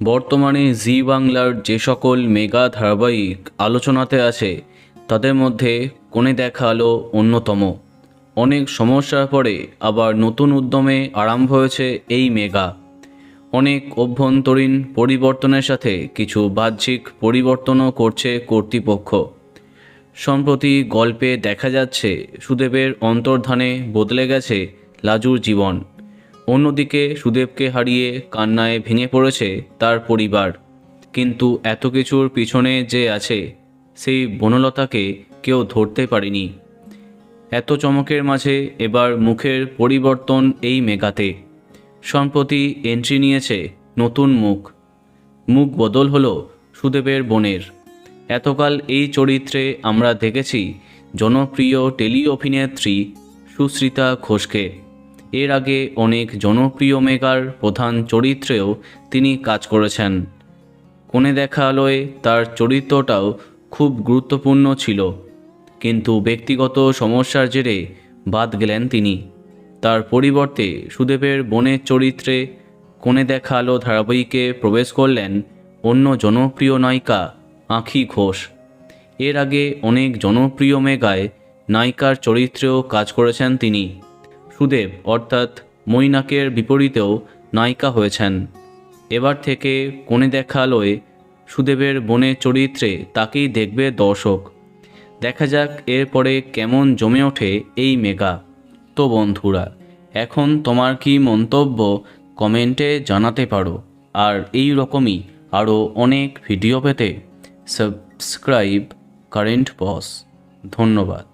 বর্তমানে জি বাংলার যে সকল মেগা ধারাবাহিক আলোচনাতে আছে তাদের মধ্যে কোণে দেখা আলো অন্যতম। অনেক সমস্যার পরে আবার নতুন উদ্যমে আরম্ভ হয়েছে এই মেগা। অনেক অভ্যন্তরীণ পরিবর্তনের সাথে কিছু বাহ্যিক পরিবর্তনও করছে কর্তৃপক্ষ। সম্প্রতি গল্পে দেখা যাচ্ছে সুদেবের অন্তর্ধানে বদলে গেছে লাজুর জীবন। অন্যদিকে সুদেবকে হারিয়ে কান্নায় ভেঙে পড়েছে তার পরিবার। কিন্তু এত কিছুর পিছনে যে আছে সেই বনলতাকে কেউ ধরতে পারেনি। এত চমকের মাঝে এবার মুখের পরিবর্তন এই মেগাতে। সম্প্রতি এন্ট্রি নিয়েছে নতুন মুখ বদল হলো সুদেবের বোনের। এতকাল এই চরিত্রে আমরা দেখেছি জনপ্রিয় টেলি অভিনেত্রী সুশ্রিতা ঘোষকে। এর আগে অনেক জনপ্রিয় মেগার প্রধান চরিত্রেও তিনি কাজ করেছেন। কোণে দেখা আলোয় তার চরিত্রটাও খুব গুরুত্বপূর্ণ ছিল, কিন্তু ব্যক্তিগত সমস্যার জেরে বাদ গেলেন তিনি। তার পরিবর্তে সুদেবের বোনের চরিত্রে কোণে দেখা আলো ধারাবাহিকে প্রবেশ করলেন অন্য জনপ্রিয় নায়িকা আঁখি ঘোষ। এর আগে অনেক জনপ্রিয় মেগায় নায়িকার চরিত্রেও কাজ করেছেন তিনি। সুদেব অর্থাৎ মৈনাকের বিপরীতেও নায়িকা হয়েছেন। এবার থেকে কোণে দেখা আলোয় সুদেবের বোনের চরিত্রে তাকেই দেখবে দর্শক। দেখা যাক এরপরে কেমন জমে ওঠে এই মেগা। তো বন্ধুরা, এখন তোমার কি মন্তব্য কমেন্টে জানাতে পারো। আর এই রকমই আরও অনেক ভিডিও পেতে সাবস্ক্রাইব কারেন্ট বস। ধন্যবাদ।